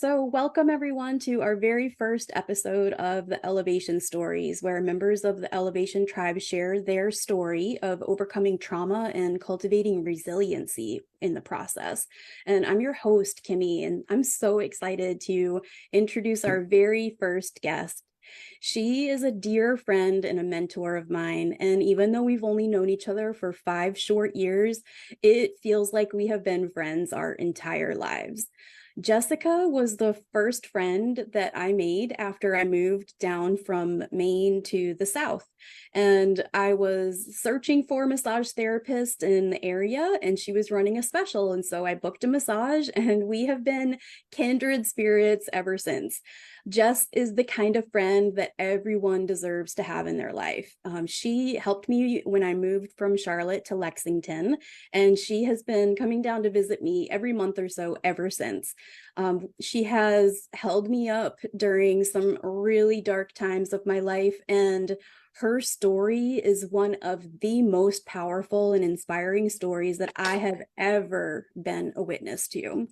So, welcome everyone to our very first episode of the Elevation Stories, where members of the Elevation Tribe share their story of overcoming trauma and cultivating resiliency in the process. And I'm your host, Kimmy, and I'm so excited to introduce our very first guest. She is a dear friend and a mentor of mine. And even though we've only known each other for 5 short years, it feels like we have been friends our entire lives. Jessica was the first friend that I made after I moved down from Maine to the South. And I was searching for a massage therapist in the area, and she was running a special. And so I booked a massage, and we have been kindred spirits ever since. Jess is the kind of friend that everyone deserves to have in their life. She helped me when I moved from Charlotte to Lexington, and she has been coming down to visit me every month or so ever since. She has held me up during some really dark times of my life, and her story is one of the most powerful and inspiring stories that I have ever been a witness to.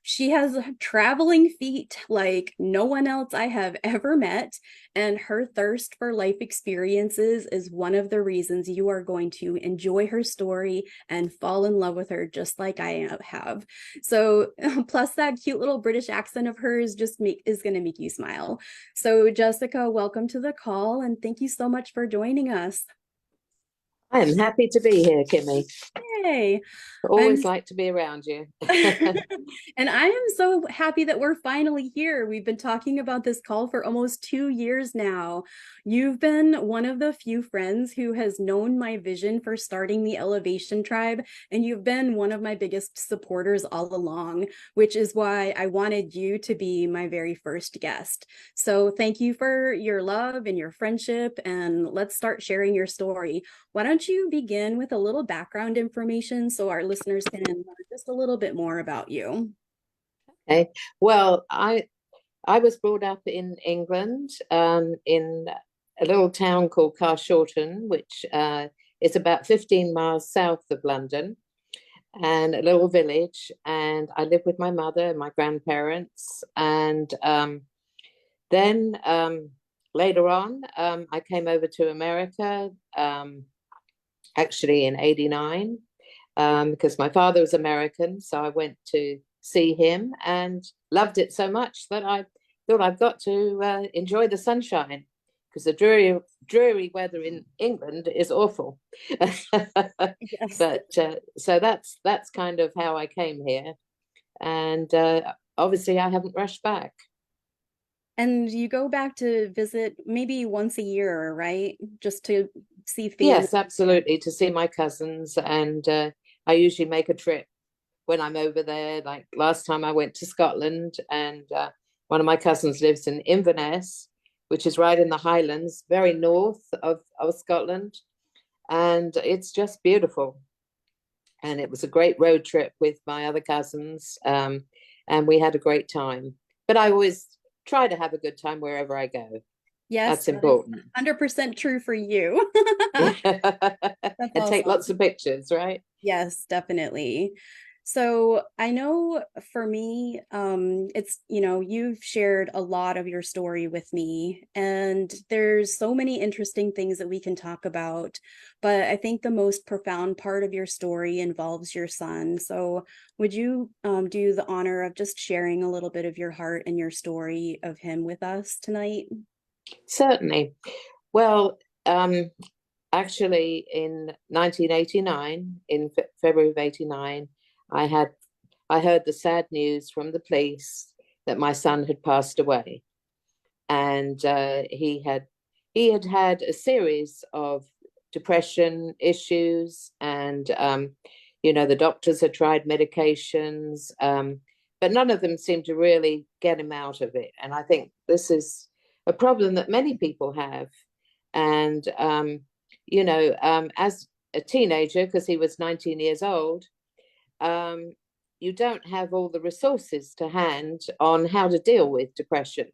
She has traveling feet like no one else I have ever met, and her thirst for life experiences is one of the reasons you are going to enjoy her story and fall in love with her just like I have. So, plus that cute little British accent of hers is going to make you smile. So, Jessica, welcome to the call, and thank you so much for joining us. I am happy to be here, Kimmy. Yay. I I'm always like to be around you. And I am so happy that we're finally here. We've been talking about this call for almost 2 years now. You've been one of the few friends who has known my vision for starting the Elevation Tribe, and you've been one of my biggest supporters all along, which is why I wanted you to be my very first guest. So thank you for your love and your friendship, and let's start sharing your story. Why don't you begin with a little background information so our listeners can learn just a little bit more about you? Okay. Well, I was brought up in England, in a little town called Carshalton, which is about 15 miles south of London, and a little village. And I lived with my mother and my grandparents. And then later on, I came over to America, actually in '89. Because my father was American. So I went to see him and loved it so much that I thought I've got to enjoy the sunshine, because the dreary weather in England is awful. Yes. But so that's kind of how I came here. And obviously I haven't rushed back. And you go back to visit maybe once a year, right? Just to see family. Yes, absolutely, to see my cousins. And I usually make a trip when I'm over there. Like last time I went to Scotland, and one of my cousins lives in Inverness, which is right in the Highlands, very north of Scotland. And it's just beautiful. And it was a great road trip with my other cousins. And we had a great time. But I always try to have a good time wherever I go. Yes, That's that is important. 100% true for you. That's And take lots awesome. of pictures, right? Yes, definitely. So I know for me, you've shared a lot of your story with me, and there's so many interesting things that we can talk about. But I think the most profound part of your story involves your son. So would you do the honor of just sharing a little bit of your heart and your story of him with us tonight? Certainly. Well, actually, in 1989, in February of '89, I had I heard the sad news from the police that my son had passed away, and he had had a series of depression issues, and the doctors had tried medications, but none of them seemed to really get him out of it. And I think this is a problem that many people have. And as a teenager, because he was 19 years old, um, you don't have all the resources to hand on how to deal with depression.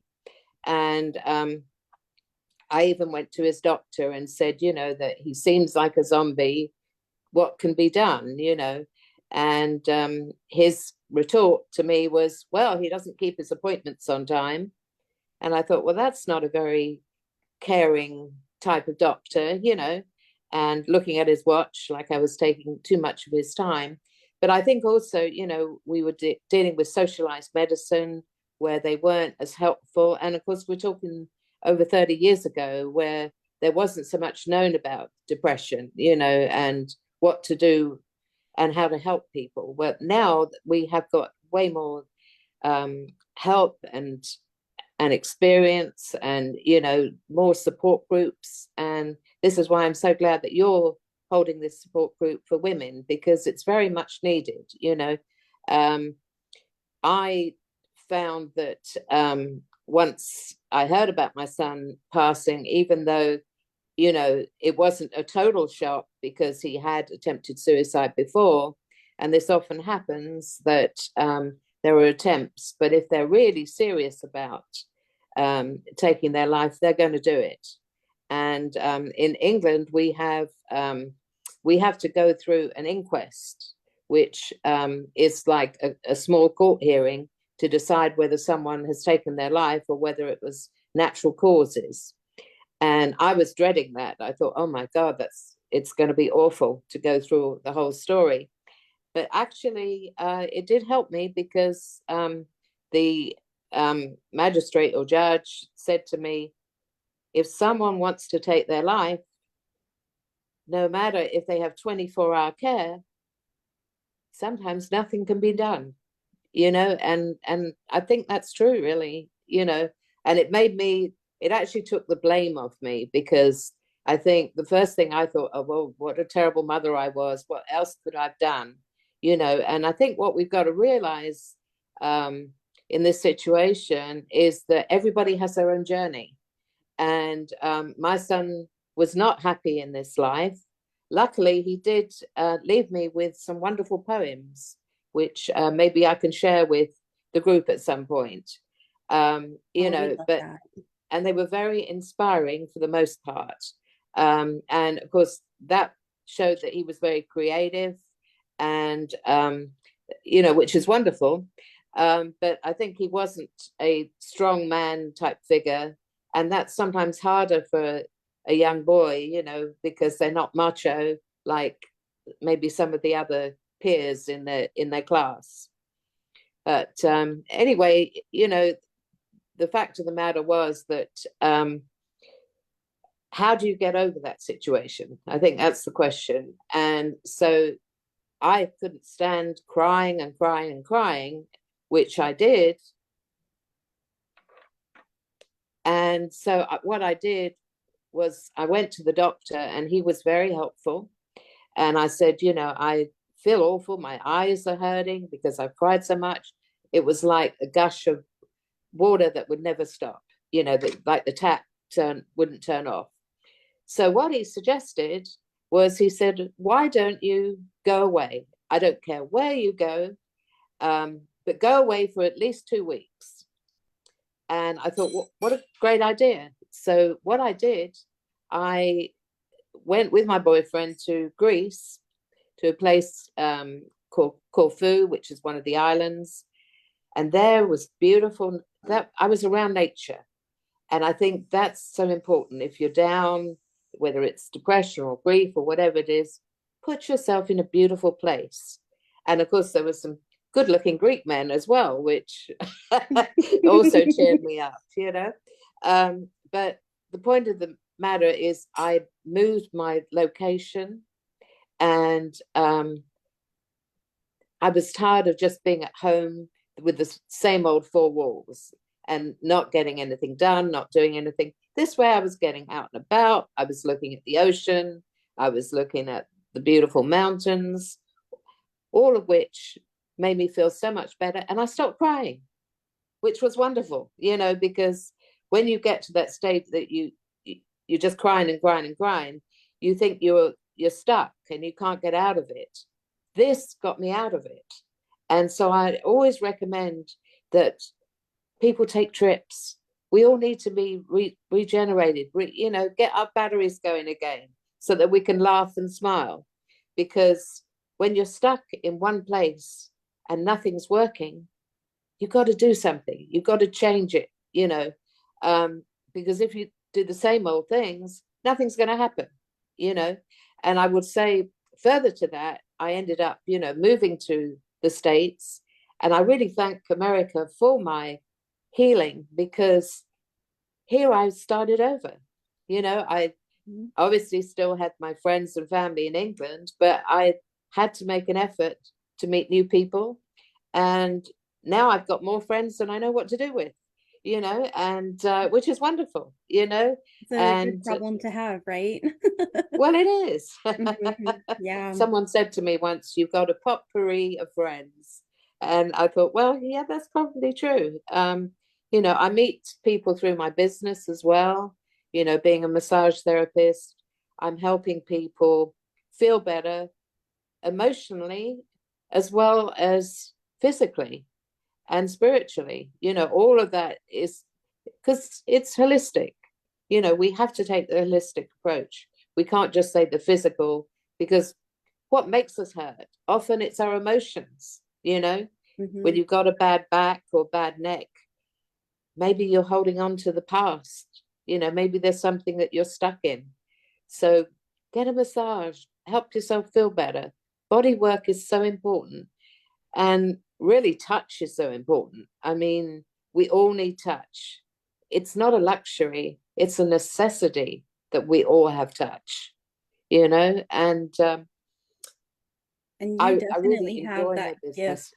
And I even went to his doctor and said, that he seems like a zombie. What can be done? And his retort to me was, well, he doesn't keep his appointments on time. And I thought, well, that's not a very caring type of doctor, and looking at his watch like I was taking too much of his time. But I think also, we were dealing with socialized medicine where they weren't as helpful. And of course, we're talking over 30 years ago where there wasn't so much known about depression, and what to do and how to help people. Well, now we have got way more help and experience and more support groups, and this is why I'm so glad that you're holding this support group for women, because it's very much needed. I found that once I heard about my son passing, even though it wasn't a total shock because he had attempted suicide before, and this often happens that there are attempts, but if they're really serious about taking their life, they're going to do it. And in England, we have to go through an inquest, which is like a small court hearing to decide whether someone has taken their life or whether it was natural causes. And I was dreading that. I thought, oh my God, it's going to be awful to go through the whole story. But actually, it did help me because the magistrate or judge said to me, if someone wants to take their life, no matter if they have 24-hour care, sometimes nothing can be done, and I think that's true, really, and it actually took the blame off me, because I think the first thing I thought, oh, well, what a terrible mother I was. What else could I've done? And I think what we've got to realize in this situation is that everybody has their own journey. And my son was not happy in this life. Luckily, he did leave me with some wonderful poems, which maybe I can share with the group at some point. Oh, we love But that. and they were very inspiring for the most part. And of course, that showed that he was very creative, and which is wonderful. But I think he wasn't a strong man type figure, and that's sometimes harder for a young boy, because they're not macho like maybe some of the other peers in their class. But anyway, the fact of the matter was that how do you get over that situation? I think that's the question. And so I couldn't stand crying and crying and crying, which I did. And so what I did was I went to the doctor, and he was very helpful. And I said, I feel awful. My eyes are hurting because I've cried so much. It was like a gush of water that would never stop, like the tap wouldn't turn off. So what he suggested was, he said, why don't you go away? I don't care where you go, but go away for at least 2 weeks. And I thought, what a great idea. So what I did, I went with my boyfriend to Greece, to a place called Corfu, which is one of the islands. And there was beautiful, that I was around nature. And I think that's so important. If you're down, whether it's depression or grief or whatever it is, put yourself in a beautiful place. And of course, there were some good looking Greek men as well, which also cheered me up, But the point of the matter is, I moved my location, and I was tired of just being at home with the same old four walls and not getting anything done, not doing anything. This way I was getting out and about. I was looking at the ocean. I was looking at the beautiful mountains, all of which made me feel so much better. And I stopped crying, which was wonderful, because when you get to that state that you're just crying and crying and crying, you think you're stuck and you can't get out of it. This got me out of it. And so I always recommend that people take trips. We all need to be regenerated, get our batteries going again so that we can laugh and smile. Because when you're stuck in one place, and nothing's working, you got to do something. You got to change it, um, because if you do the same old things, nothing's going to happen, you know. And I would say further to that, I ended up, moving to the States, and I really thank America for my healing, because here I started over. I Mhm. obviously still had my friends and family in England, but I had to make an effort to meet new people. And now I've got more friends than I know what to do with, and which is wonderful, It's a good and problem to have, right? well, it is. Yeah. Someone said to me once, "You've got a potpourri of friends." And I thought, well, yeah, that's probably true. I meet people through my business as well. Being a massage therapist, I'm helping people feel better emotionally as well as physically and spiritually. All of that is because it's holistic. We have to take the holistic approach. We can't just say the physical, because what makes us hurt? Often it's our emotions, when Hmm. you've got a bad back or bad neck, maybe you're holding on to the past, maybe there's something that you're stuck in. So get a massage, help yourself feel better. Body work is so important. And really, touch is so important. I mean, we all need touch. It's not a luxury, it's a necessity that we all have touch, and And you I really definitely have enjoy that my business. gift.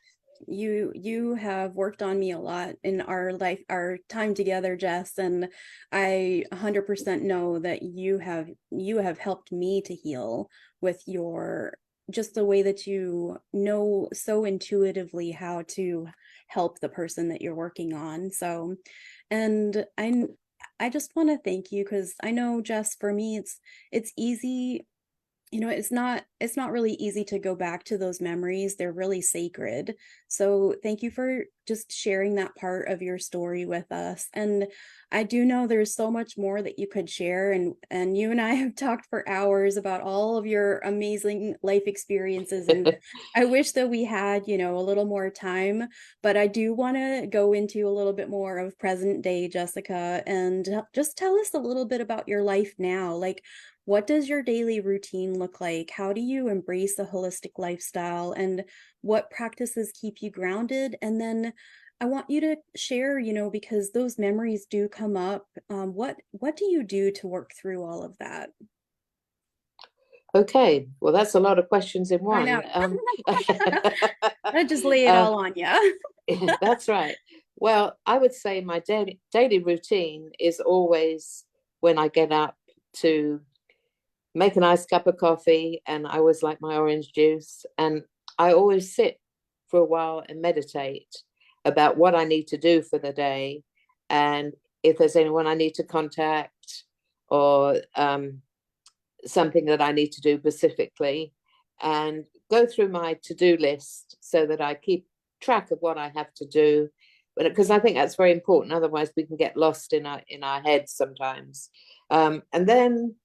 You have worked on me a lot in our time together, Jess, and I 100% know that you have helped me to heal with your just the way that you know so intuitively how to help the person that you're working on. So, and I just want to thank you because I know, Jess, for me it's easy, it's not really easy to go back to those memories. They're really sacred. So thank you for just sharing that part of your story with us. And I do know there's so much more that you could share, and you and I have talked for hours about all of your amazing life experiences, and I wish that we had, a little more time, but I do want to go into a little bit more of present day Jessica and just tell us a little bit about your life now. Like, what does your daily routine look like? How do you embrace a holistic lifestyle? And what practices keep you grounded? And then I want you to share, because those memories do come up. What do you do to work through all of that? Okay, well, that's a lot of questions in I know. one. I just lay it um, all on you. that's right. Well, I would say my daily routine is always when I get up to make a nice cup of coffee, and I always like my orange juice. And I always sit for a while and meditate about what I need to do for the day, and if there's anyone I need to contact, or something that I need to do specifically, and go through my to-do list so that I keep track of what I have to do, because I think that's very important. Otherwise, we can get lost in our heads sometimes. And then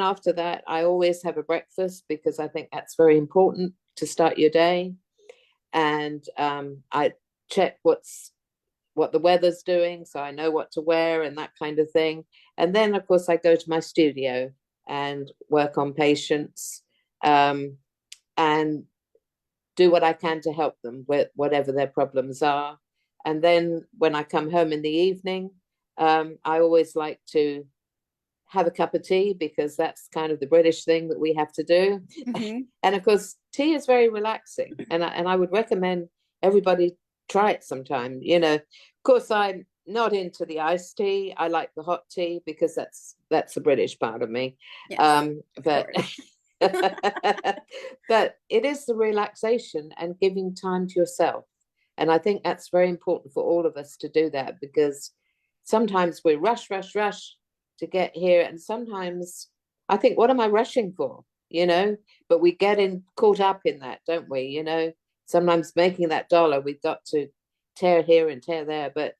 after that, I always have a breakfast, because I think that's very important to start your day. And I check what the weather's doing, so I know what to wear and that kind of thing. And then, of course, I go to my studio and work on patients, and do what I can to help them with whatever their problems are. And then when I come home in the evening, I always like to have a cup of tea, because that's kind of the British thing that we have to do. Hmm. And of course, tea is very relaxing, and I would recommend everybody try it sometime. Of course, I'm not into the iced tea. I like the hot tea, because that's the British part of me. Yes, of But course. but it is the relaxation and giving time to yourself. And I think that's very important for all of us to do that, because sometimes we rush, rush, rush to get here. And sometimes I think, what am I rushing for? But we get caught up in that, don't we? Sometimes making that dollar, we've got to tear here and tear there, but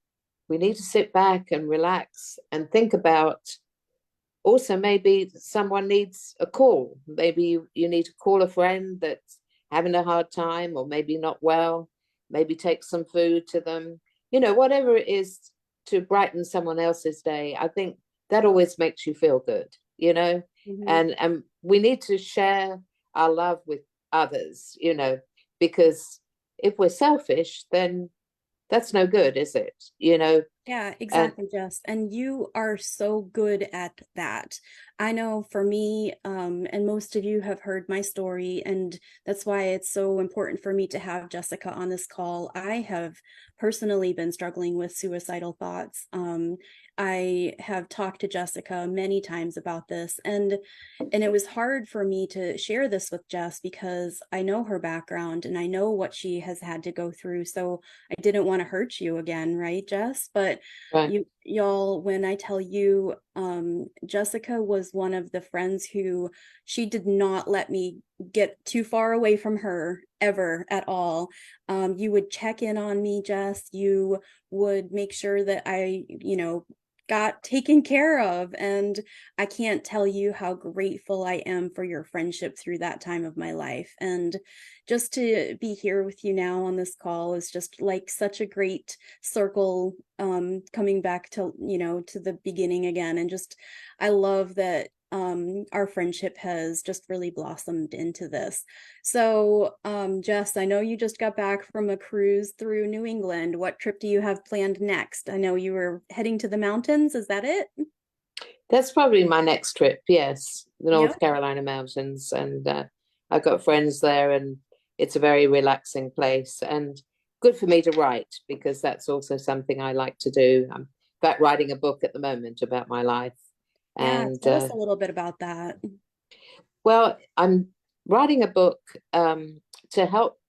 we need to sit back and relax and think about, also maybe someone needs a call. Maybe you need to call a friend that's having a hard time, or maybe not well. maybe take some food to them, whatever it is to brighten someone else's day. I think that always makes you feel good. Mhm. And we need to share our love with others, because if we're selfish, then that's no good, is it? Yeah, And exactly, Jess. And you are so good at that. I know for me, and most of you have heard my story, and that's why it's so important for me to have Jessica on this call. I have personally been struggling with suicidal thoughts. I have talked to Jessica many times about this, and it was hard for me to share this with Jess because I know her background and I know what she has had to go through. So I didn't want to hurt you again, right, Jess? But right, y'all, when I tell you, Jessica was one of the friends who she did not let me get too far away from her ever at all. You would check in on me, Jess. You would make sure that I got taken care of. And I can't tell you how grateful I am for your friendship through that time of my life. And just to be here with you now on this call is just like such a great circle, coming back to the beginning again. And just I love that our friendship has just really blossomed into this. So, Jess, I know you just got back from a cruise through New England. What trip do you have planned next? I know you were heading to the mountains. Is that it? that's probably my next trip. Yes, the Yep. North Carolina mountains, and I've got friends there, and it's a very relaxing place and good for me to write because that's also something I like to do. I'm in fact writing a book at the moment about my life, Yeah, and tell us a little bit about that. well, I'm writing a book to help,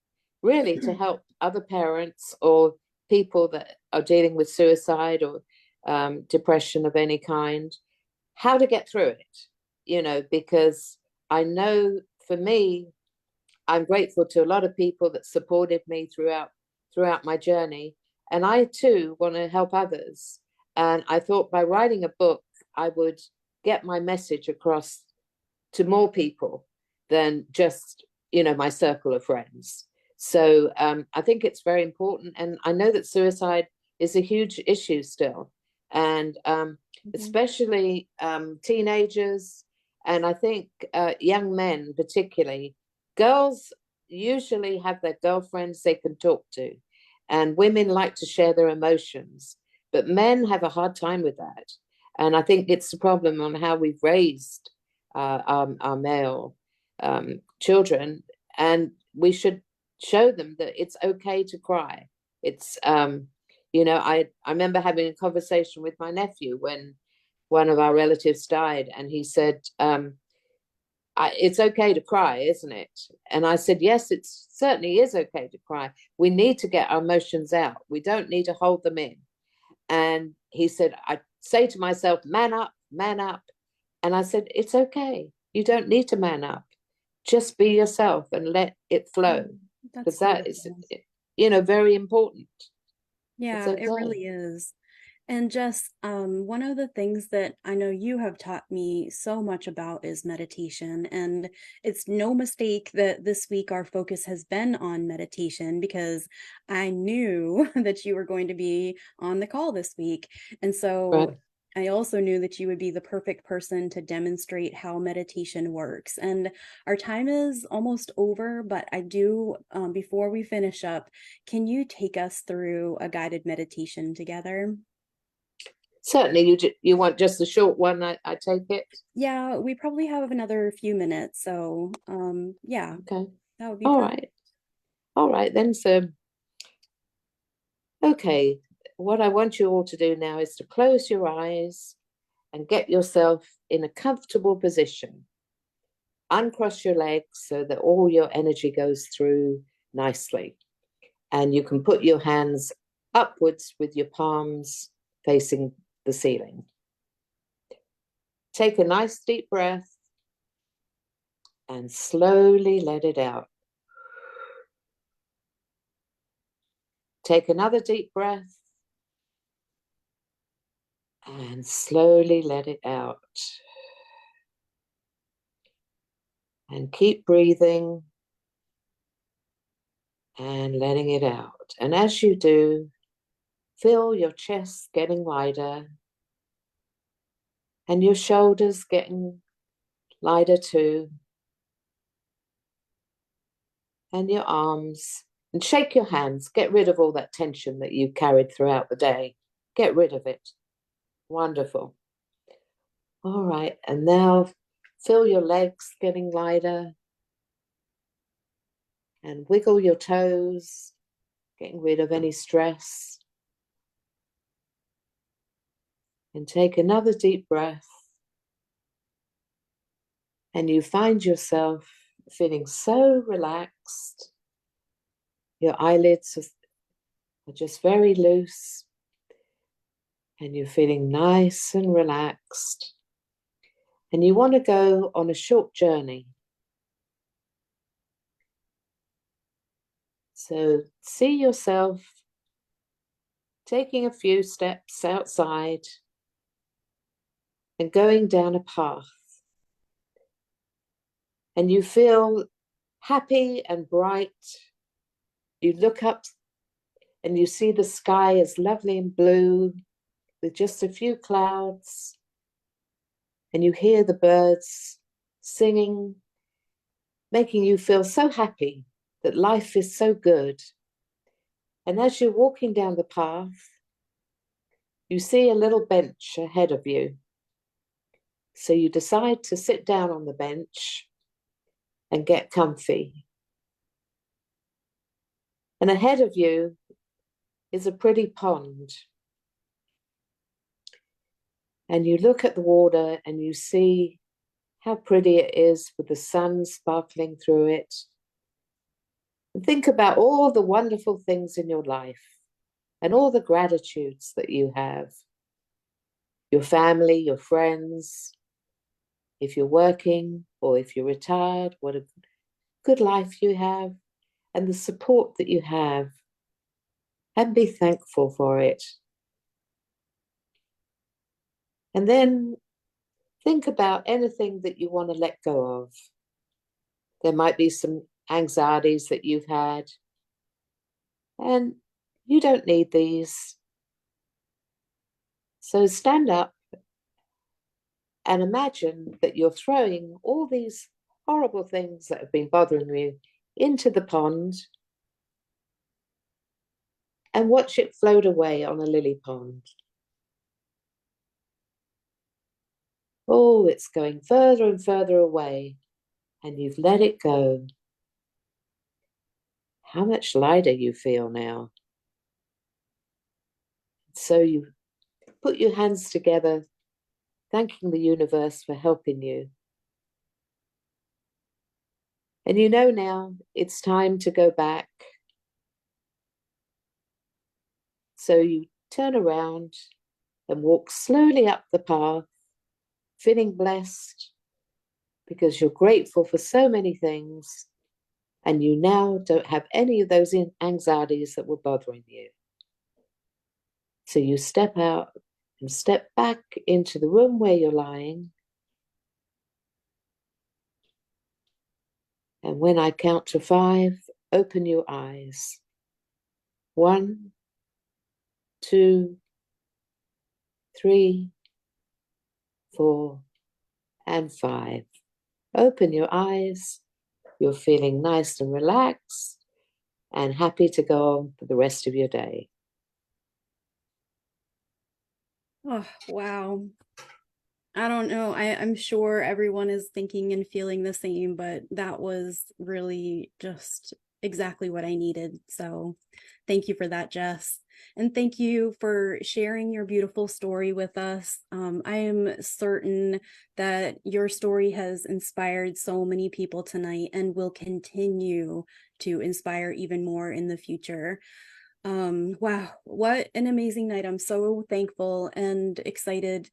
really, to help other parents or people that are dealing with suicide or depression of any kind, how to get through it, because I know for me, I'm grateful to a lot of people that supported me throughout my journey. And I too want to help others. And I thought by writing a book, I would get my message across to more people than just my circle of friends. So I think it's very important, and I know that suicide is a huge issue still, and Mhm. especially teenagers, and I think young men particularly. Girls usually have their girlfriends they can talk to, and women like to share their emotions, but men have a hard time with that, and I think it's a problem on how we've raised our male children, and we should show them that it's okay to cry. I remember having a conversation with my nephew when one of our relatives died, and he said, "It's okay to cry, isn't it?" And I said, "Yes, it certainly is okay to cry. We need to get our emotions out. We don't need to hold them in." And he said, "I say to myself, man up, man up." And I said, "It's okay. You don't need to man up. Just be yourself and let it flow." Mm, that's Because that is, beautiful. very important. It's Yeah, it okay. really is. And just one of the things that I know you have taught me so much about is meditation. And it's no mistake that this week our focus has been on meditation because I knew that you were going to be on the call this week. And so Right. I also knew that you would be the perfect person to demonstrate how meditation works. And our time is almost over, but I do, before we finish up, can you take us through a guided meditation together? Certainly, you want just a short one, I take it. Yeah, we probably have another few minutes, so yeah, Okay. that would be All perfect. right. All right then. So, okay. What I want you all to do now is to close your eyes and get yourself in a comfortable position. Uncross your legs so that all your energy goes through nicely. And you can put your hands upwards with your palms facing the ceiling. Take a nice deep breath and slowly let it out. Take another deep breath and slowly let it out. And keep breathing and letting it out. And as you do, feel your chest getting wider and your shoulders getting lighter too, and your arms. And shake your hands. Get rid of all that tension that you carried throughout the day. Get rid of it. Wonderful. All right. And now feel your legs getting lighter and wiggle your toes, getting rid of any stress. And take another deep breath. And you find yourself feeling so relaxed. Your eyelids are just very loose. And you're feeling nice and relaxed. And you want to go on a short journey. So see yourself taking a few steps outside and going down a path. And you feel happy and bright. You look up and you see the sky is lovely and blue with just a few clouds. And you hear the birds singing, making you feel so happy that life is so good. And as you're walking down the path, you see a little bench ahead of you. So you decide to sit down on the bench and get comfy. And ahead of you is a pretty pond. And you look at the water and you see how pretty it is with the sun sparkling through it. And think about all the wonderful things in your life and all the gratitudes that you have. Your family, your friends, if you're working or if you're retired, what a good life you have, and the support that you have, and be thankful for it. And then think about anything that you want to let go of. There might be some anxieties that you've had, and you don't need these. So stand up and imagine that you're throwing all these horrible things that have been bothering you into the pond and watch it float away on a lily pond. Oh, it's going further and further away, and you've let it go. How much lighter you feel now. So you put your hands together, thanking the universe for helping you. And you know now it's time to go back. So you turn around and walk slowly up the path, feeling blessed because you're grateful for so many things, and you now don't have any of those anxieties that were bothering you. So you step out and step back into the room where you're lying. And when I count to 5, open your eyes. 1, 2, 3, 4, and 5. Open your eyes. You're feeling nice and relaxed and happy to go on for the rest of your day. Oh, wow. I don't know. I'm sure everyone is thinking and feeling the same, but that was really just exactly what I needed. So thank you for that, Jess. And thank you for sharing your beautiful story with us. I am certain that your story has inspired so many people tonight and will continue to inspire even more in the future. Wow, what an amazing night. I'm so thankful and excited.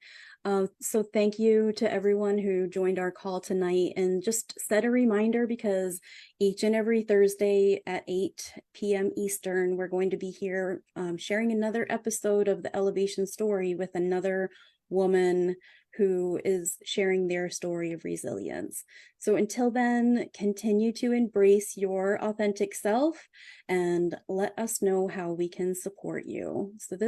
So thank you to everyone who joined our call tonight, and just set a reminder, because each and every Thursday at 8 p.m. Eastern, we're going to be here sharing another episode of the Elevation Story with another woman who is sharing their story of resilience. So until then, continue to embrace your authentic self and let us know how we can support you. So this